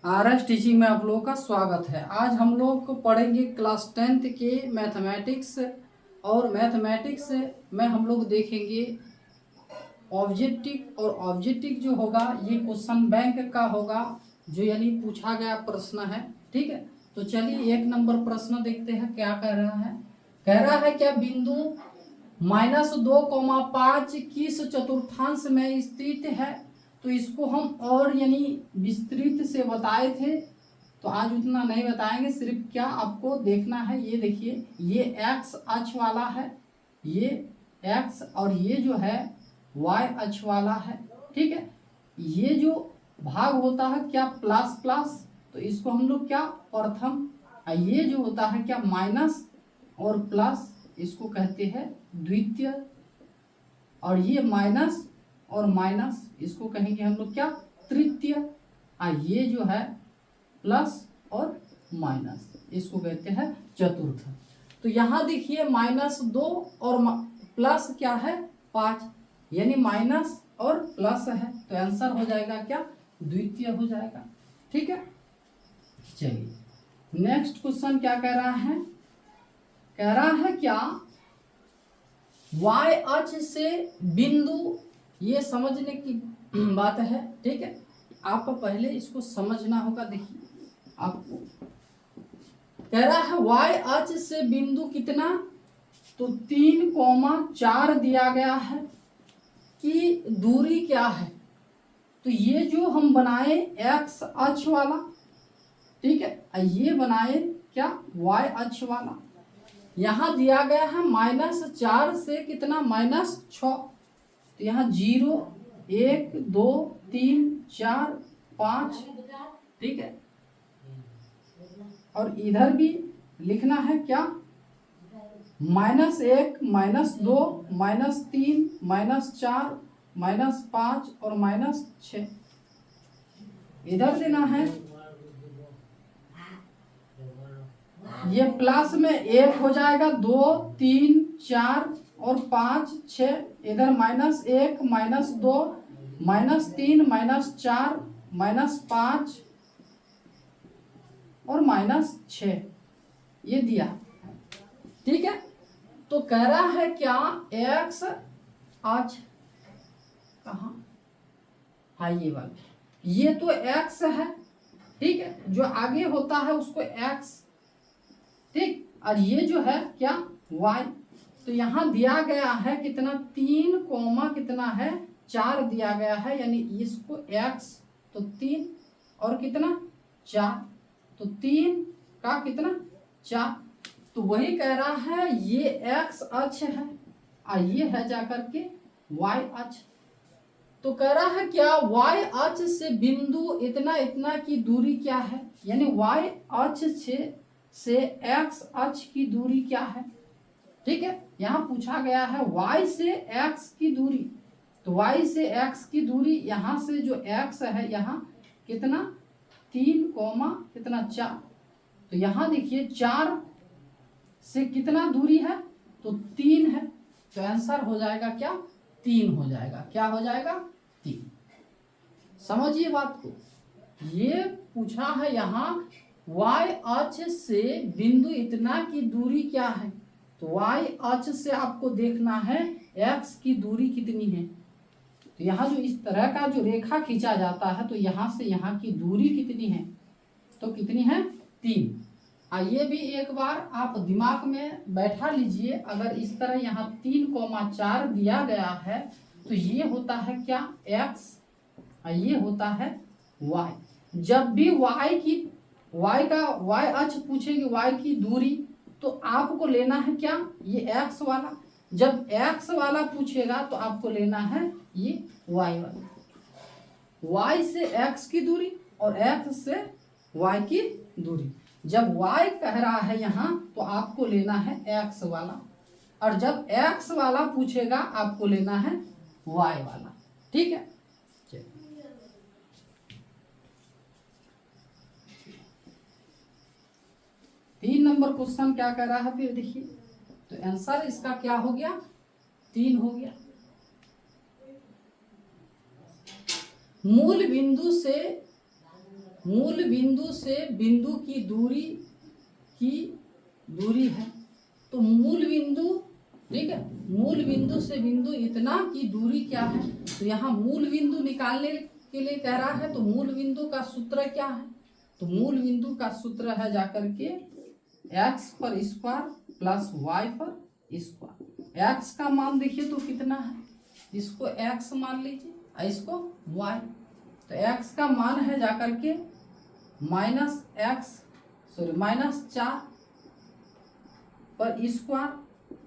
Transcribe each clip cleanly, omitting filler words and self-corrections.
RS teaching में आप लोगों का स्वागत है। आज हम लोग पढ़ेंगे क्लास 10th के मैथमेटिक्स और मैथमेटिक्स में हम लोग देखेंगे ऑब्जेक्टिव। और ऑब्जेक्टिव जो होगा ये क्वेश्चन बैंक का होगा, जो यानी पूछा गया प्रश्न है। ठीक है, तो चलिए 1 नंबर प्रश्न देखते हैं क्या कह रहा है। कह रहा है क्या बिंदु -2,5 किस चतुर्थांश में स्थित है। तो इसको हम और यानी विस्तृत से बताए थे, तो आज उतना नहीं बताएंगे। सिर्फ क्या आपको देखना है, ये देखिए, ये x अक्ष वाला है, ये x, और ये जो है y अक्ष वाला है। ठीक है, ये जो भाग होता है क्या प्लस प्लस, तो इसको हम लोग क्या प्रथम, ये जो होता है क्या माइनस और प्लस, इसको कहते हैं द्वितीय। और ये माइनस और माइनस, इसको कहेंगे हम लोग क्या तृतीय। ये जो है प्लस और माइनस, इसको कहते हैं चतुर्थ। तो यहाँ देखिए -2 और प्लस क्या है 5, यानी माइनस और प्लस है, तो आंसर हो जाएगा क्या द्वितीय हो जाएगा। ठीक है, चलिए नेक्स्ट क्वेश्चन क्या कह रहा है। कह रहा है क्या y अक्ष से बिंदु, ये समझने की बात है। ठीक है, आपको पहले इसको समझना होगा। देखिए आपको कह रहा है y अक्ष से बिंदु कितना, तो 3,4 दिया गया है कि दूरी क्या है। तो ये जो हम बनाए x अक्ष वाला, ठीक है, ये बनाए क्या y अक्ष वाला। यहाँ दिया गया है -4 से कितना -6, तो यहाँ 0 1 2 3 4 5। ठीक है, और इधर भी लिखना है क्या -1 -2 -3 -4 -5 और -6, इधर देना है। ये प्लस में 1 हो जाएगा, 2 3 4 और 5 6, इधर -1 -2 -3 -4 -5 और -6, ये दिया। ठीक है, तो कह रहा है क्या x अक्ष कहाँ, हाँ ये वाला, ये तो x है। ठीक है, जो आगे होता है उसको x, ठीक, और ये जो है क्या y। तो यहाँ दिया गया है कितना 3 कोमा कितना है 4 दिया गया है, यानी इसको x, तो 3 और कितना 4, तो 3 का कितना 4। तो वही कह रहा है ये x अक्ष है और ये है जाकर के y अक्ष। तो कह रहा है क्या y अक्ष से बिंदु इतना इतना की दूरी क्या है, यानी y अक्ष से x अक्ष की दूरी क्या है। ठीक है, यहाँ पूछा गया है y से x की दूरी, तो y से x की दूरी, यहाँ से जो x है यहाँ कितना 3 कोमा कितना 4, तो यहाँ देखिए 4 से कितना दूरी है, तो 3 है, तो आंसर हो जाएगा क्या 3 हो जाएगा। क्या हो जाएगा 3। समझिए बात को, ये पूछा है यहाँ y अक्ष से बिंदु इतना की दूरी क्या है, तो y अक्ष से आपको देखना है x की दूरी कितनी है। तो यहाँ जो इस तरह का जो रेखा खींचा जाता है, तो यहाँ से यहाँ की दूरी कितनी है, तो कितनी है 3। ये भी एक बार आप दिमाग में बैठा लीजिए, अगर इस तरह यहाँ 3,4 दिया गया है, तो ये होता है क्या x, ये होता है y। जब भी y अक्ष पूछेगी y की दूरी, तो आपको लेना है क्या ये x वाला। जब x वाला पूछेगा तो आपको लेना है ये y वाला। y से x की दूरी और x से y की दूरी, जब y कह रहा है यहाँ तो आपको लेना है x वाला, और जब x वाला पूछेगा आपको लेना है y वाला। ठीक है, 3 नंबर क्वेश्चन क्या कह रहा है फिर देखिए। तो आंसर इसका क्या हो गया 3 हो गया। मूल बिंदु से मूल बिंदु से बिंदु की दूरी है। तो मूल बिंदु, ठीक है, मूल बिंदु से बिंदु इतना की दूरी क्या है, तो यहाँ मूल बिंदु निकालने के लिए कह रहा है। तो मूल बिंदु का सूत्र क्या है, तो मूल बिंदु का सूत्र है जाकर के x पर स्क्वायर प्लस y पर स्क्वायर। x का मान देखिए तो कितना है, इसको x मान लीजिए और इसको y। तो x का मान है जाकर के -4 पर स्क्वायर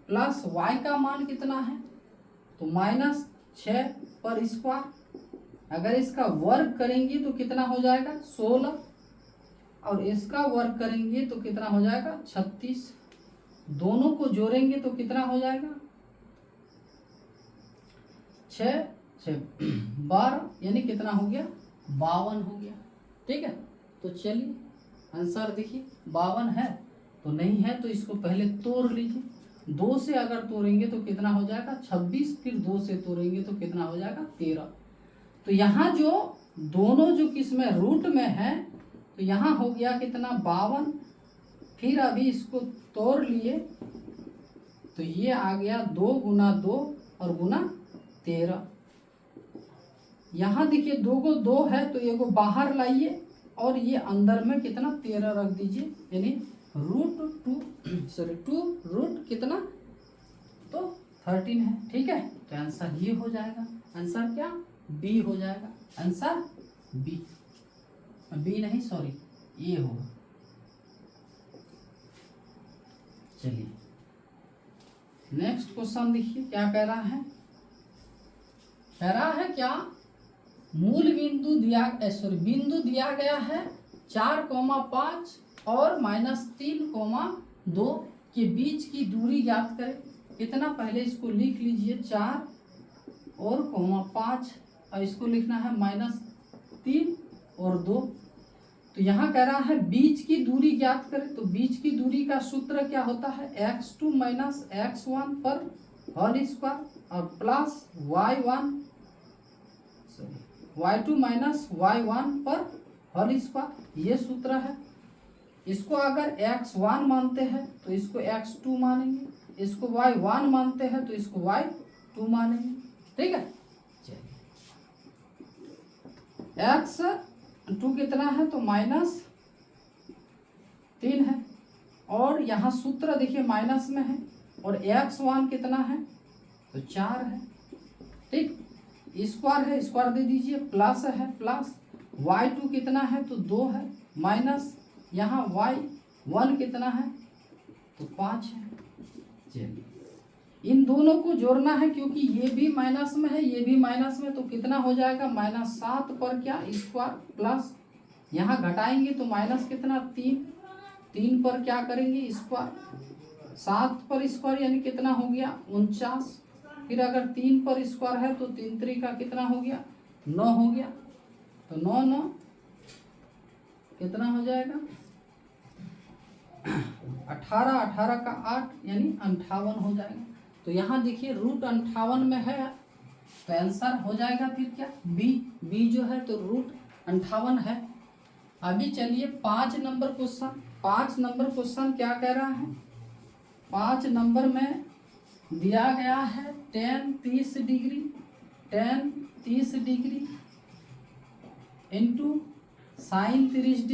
प्लस y का मान कितना है, तो -6 पर स्क्वायर। अगर इसका वर्ग करेंगे तो कितना हो जाएगा 16, और इसका वर्ग करेंगे तो कितना हो जाएगा 36। दोनों को जोड़ेंगे तो कितना हो जाएगा 6 6 12, यानी कितना हो गया 52 हो गया। ठीक है, तो चलिए आंसर देखिए 52 है तो नहीं है, तो इसको पहले तोड़ लीजिए। 2 से अगर तोड़ेंगे तो कितना हो जाएगा 26, फिर 2 से तोड़ेंगे तो कितना हो जाएगा 13। तो यहाँ जो दोनों जो किसमें रूट में है, तो यहाँ हो गया कितना 52। फिर अभी इसको तोड़ लिए तो ये आ गया 2 गुना 2 और गुना 13। यहाँ देखिए 2 को 2 है तो ये को बाहर लाइए और ये अंदर में कितना 13 रख दीजिए, यानी टू रूट कितना तो 13 है। ठीक है, तो आंसर ये हो जाएगा। आंसर क्या बी हो जाएगा, आंसर बी नहीं सॉरी ये होगा। चलिए नेक्स्ट क्वेश्चन देखिए क्या कह रहा है। कह रहा है क्या, मूल बिंदु बिंदु दिया गया है 4,5 और -3,2 के बीच की दूरी ज्ञात करें। कितना, पहले इसको लिख लीजिए 4 और 5 और इसको लिखना है -3 और 2। तो यहाँ कह रहा है बीच की दूरी ज्ञात करें। तो बीच की दूरी का सूत्र क्या होता है, x2 - x1 पर होल स्क्वायर और प्लस y2 - y1 पर होल स्क्वायर, ये सूत्र है। इसको अगर x1 मानते हैं तो इसको x2 मानेंगे, इसको y1 मानते हैं तो इसको y2 मानेंगे। ठीक है, x2 कितना है तो -3 है, और यहाँ सूत्र देखिए माइनस में है, और x1 कितना है तो 4 है। ठीक, स्क्वायर है, स्क्वायर दे दीजिए, प्लस है प्लस, y2 कितना है तो 2 है, माइनस यहाँ y1 कितना है तो 5 है। चलिए इन दोनों को जोड़ना है क्योंकि ये भी माइनस में है ये भी माइनस में, तो कितना हो जाएगा -7 पर क्या स्क्वायर प्लस, यहाँ घटाएंगे तो माइनस कितना 3 पर क्या करेंगे स्क्वायर, 7 पर स्क्वायर यानी कितना हो गया 49। फिर अगर 3 पर स्क्वायर है तो 3 3 का कितना हो गया 9 हो गया, तो 9 9 कितना हो जाएगा 18 18 का 8 यानी 58 हो जाएगा। तो यहाँ देखिए रूट 58 में है तो आंसर हो जाएगा फिर क्या बी जो है तो रूट 58 है। अभी चलिए 5 नंबर क्वेश्चन क्या कह रहा है। 5 नंबर में दिया गया है tan 30 degree into sin 30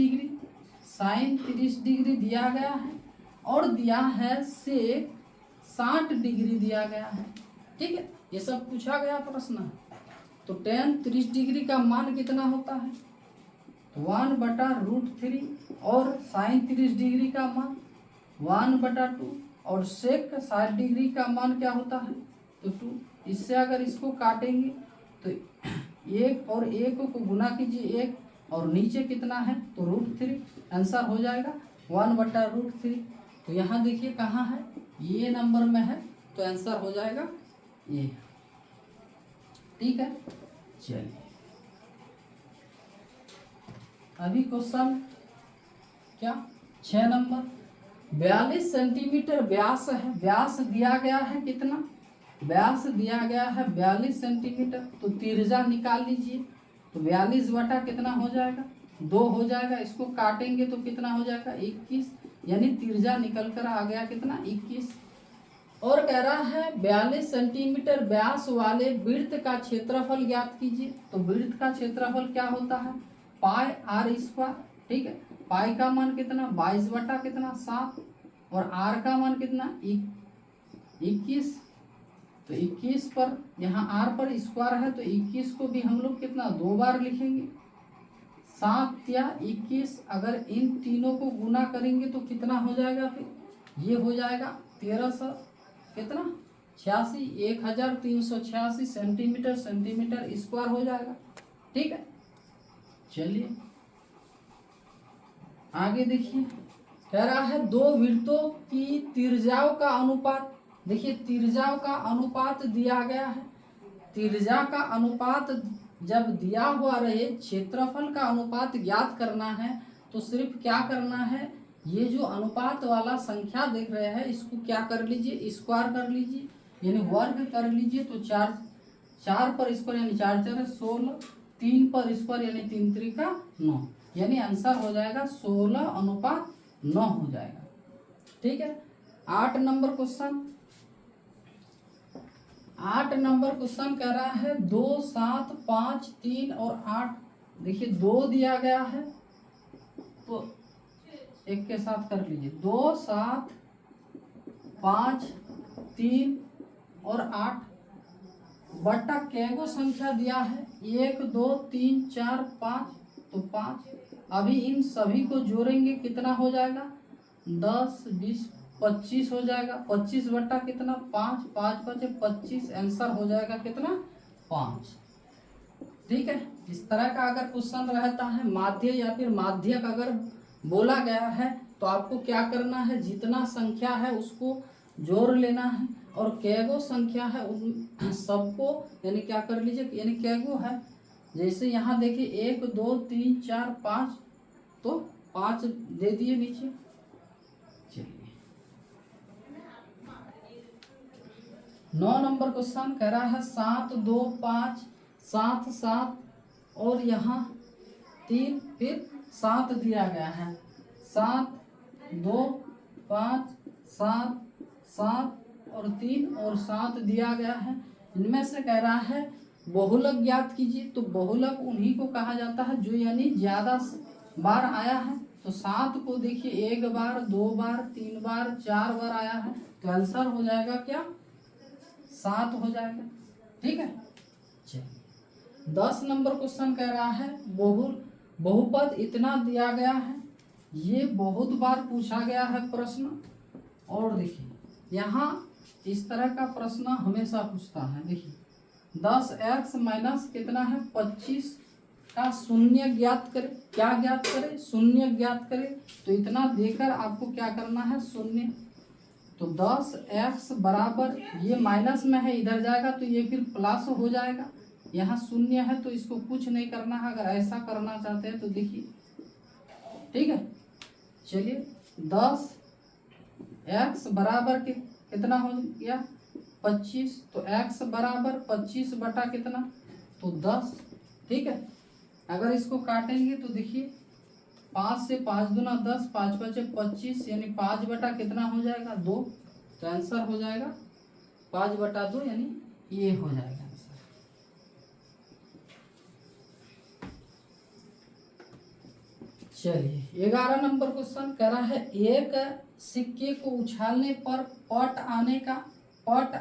degree दिया गया है, और दिया है सेक 60 डिग्री दिया गया है। ठीक है, ये सब पूछा गया प्रश्न है। तो tan 30 डिग्री का मान कितना होता है 1/√3, और sin 30 डिग्री का मान 1/2, और सेक 60 डिग्री का मान क्या होता है तो 2। इससे अगर इसको काटेंगे तो 1 और 1 को गुना कीजिए 1, और नीचे कितना है तो √3, आंसर हो जाएगा 1/√3। तो यहाँ देखिए कहाँ है ये नंबर में है, तो आंसर हो जाएगा ये। ठीक है, चलिए अभी क्वेश्चन क्या 6 नंबर 42 सेंटीमीटर व्यास है। व्यास दिया गया है कितना, व्यास दिया गया है 42 सेंटीमीटर। तो त्रिज्या निकाल लीजिए, तो 42 बटा कितना हो जाएगा 2 हो जाएगा। इसको काटेंगे तो कितना हो जाएगा 21, यानी तिरजा निकल कर आ गया कितना 21। और कह रहा है 42 सेंटीमीटर व्यास वाले वृत्त का क्षेत्रफल ज्ञात कीजिए। तो वृत्त का क्षेत्रफल क्या होता है पाई आर स्क्वायर। ठीक है, पाई का मान कितना 22 बटा कितना 7 और आर का मान कितना 21। तो 21 पर यहाँ आर पर स्क्वायर है तो 21 को भी हम लोग कितना 2 बार लिखेंगे। 7 या 21 अगर इन तीनों को गुना करेंगे तो कितना हो जाएगा, फिर ये हो जाएगा 1300 कितना 86 1386 सेंटीमीटर स्क्वायर हो जाएगा। ठीक है, चलिए आगे देखिए। कह रहा है 2 वृत्तों की तिर्जाओं का अनुपात। देखिए तिर्जाओं का अनुपात दिया गया है। तिर्जा का अनुपात जब दिया हुआ रहे, क्षेत्रफल का अनुपात ज्ञात करना है तो सिर्फ क्या करना है, ये जो अनुपात वाला संख्या देख रहे हैं इसको क्या कर लीजिए स्क्वायर कर लीजिए, यानी वर्ग कर लीजिए। तो 4 पर स्क्वायर यानी 4 4 16, 3 पर स्क्वायर यानी 3 3 9, यानी आंसर हो जाएगा 16:9 हो जाएगा। ठीक है, 8 नंबर क्वेश्चन। 8 नंबर क्वेश्चन कह रहा है 2 7 5 3 और 8। देखिए 2 दिया गया है तो एक के साथ कर लीजिए 2 7 5 3 और 8 बटा कैगो संख्या दिया है 1 2 3 4 5, तो 5। अभी इन सभी को जोड़ेंगे कितना हो जाएगा 10 20 25 हो जाएगा। 25 बटा कितना 5, 5 5 25, आंसर हो जाएगा कितना 5। ठीक है, इस तरह का अगर क्वेश्चन रहता है माध्य या फिर माध्यक अगर बोला गया है तो आपको क्या करना है, जितना संख्या है उसको जोड़ लेना है और कैगो संख्या है उन सबको यानी क्या कर लीजिए, यानी कैगो है। जैसे यहाँ देखिए 1 2 3 4 5, तो 5 दे दिए नीचे। चलिए 9 नंबर क्वेश्चन कह रहा है 7 2 5 7 7 और यहाँ 3 फिर 7 दिया गया है। 7 2 5 7 7 और 3 और 7 दिया गया है। इनमें से कह रहा है बहुलक ज्ञात कीजिए। तो बहुलक उन्हीं को कहा जाता है जो यानी ज्यादा बार आया है। तो 7 को देखिए 1 बार 2 बार 3 बार 4 बार आया है, तो आंसर हो जाएगा क्या 7 हो जाएगा। ठीक है, चलिए 10 नंबर क्वेश्चन कह रहा है बहुपद इतना दिया गया है। ये बहुत बार पूछा गया है प्रश्न। और देखिए यहाँ इस तरह का प्रश्न हमेशा पूछता है। देखिए 10x माइनस कितना है 25 का शून्य ज्ञात करें। क्या ज्ञात करें, शून्य ज्ञात करें। तो इतना देकर आपको क्या करना है शून्य। तो 10x बराबर ये माइनस में है, इधर जाएगा तो ये फिर प्लस हो जाएगा। यहाँ शून्य है तो इसको कुछ नहीं करना है। अगर ऐसा करना चाहते हैं तो देखिए, ठीक है। चलिए 10x बराबर कितना हो गया 25, तो x बराबर 25 बटा कितना तो 10। ठीक है, अगर इसको काटेंगे तो देखिए 5 से 5 दूना 10, 5 5 25, यानी 5 बटा कितना हो जाएगा 2। तो आंसर हो जाएगा 5 बटा 2, यानी ये हो जाएगा आंसर। चलिए 11 नंबर क्वेश्चन कह रहा है एक सिक्के को उछालने पर पट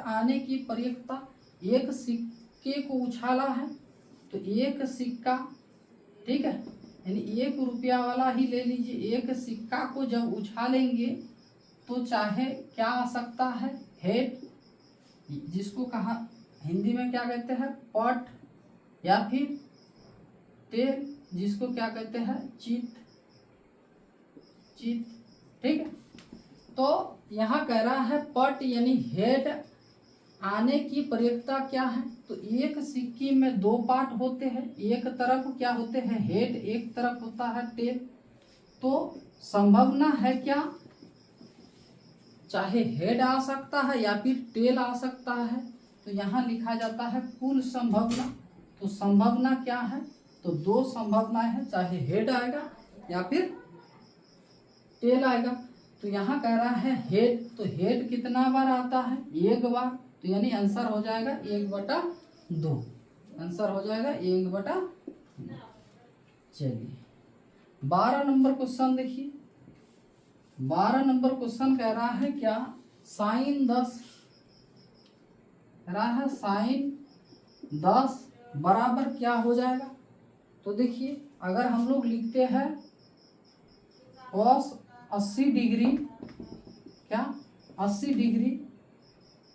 आने की प्रयुक्ता। एक सिक्के को उछाला है तो एक सिक्का, ठीक है, यानी 1 रुपया वाला ही ले लीजिए। एक सिक्का को जब उछालेंगे तो चाहे क्या आ सकता है हेड, जिसको कहा हिंदी में क्या कहते हैं पट, या फिर टेल जिसको क्या कहते हैं चित। ठीक है, तो यहाँ कह रहा है पट यानी हेड आने की प्रयुक्ता क्या है। तो एक सिक्के में 2 पार्ट होते हैं, एक तरफ क्या होते हैं हेड, एक तरफ होता है टेल। तो संभावना है क्या, चाहे हेड आ सकता है या फिर टेल आ सकता है। तो यहाँ लिखा जाता है कुल संभावना। तो संभावना क्या है, तो दो संभावनाएं हैं, चाहे हेड आएगा या फिर टेल आएगा। तो यहाँ कह रहा है हेड, तो हेड कितना बार आता है? एक बार। तो यानी आंसर हो जाएगा 1/2। आंसर हो जाएगा 1/2। चलिए 12 नंबर क्वेश्चन देखिए। 12 नंबर क्वेश्चन कह रहा है क्या? साइन 10 कह रहा है, साइन 10 बराबर क्या हो जाएगा? तो देखिए अगर हम लोग लिखते हैं cos 80 डिग्री, क्या 80 डिग्री,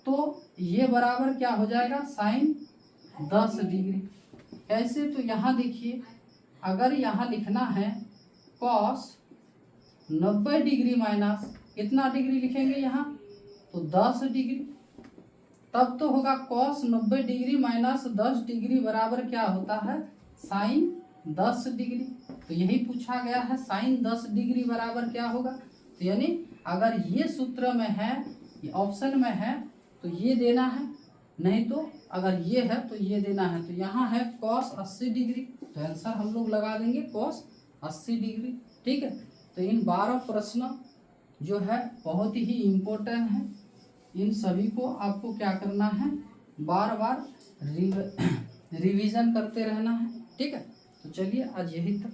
तो ये बराबर क्या हो जाएगा? Sine 10 degree. कैसे? तो यहाँ देखिए, अगर यहाँ लिखना है cos 90 डिग्री माइनस कितना डिग्री लिखेंगे यहाँ? तो 10 डिग्री। तब तो होगा cos 90 डिग्री माइनस 10 डिग्री बराबर क्या होता है? Sine 10 degree. तो यही पूछा गया है, साइन 10 डिग्री बराबर क्या होगा? तो यानी अगर ये सूत्र में है, ये ऑप्शन में है, तो ये देना है, नहीं तो अगर ये है तो ये देना है। तो यहाँ है cos 80 डिग्री, तो आंसर हम लोग लगा देंगे cos 80 डिग्री। ठीक है, तो इन 12 प्रश्न जो है बहुत ही इम्पोर्टेंट है। इन सभी को आपको क्या करना है? बार बार रिवीजन करते रहना है। ठीक है, तो चलिए आज यही तक।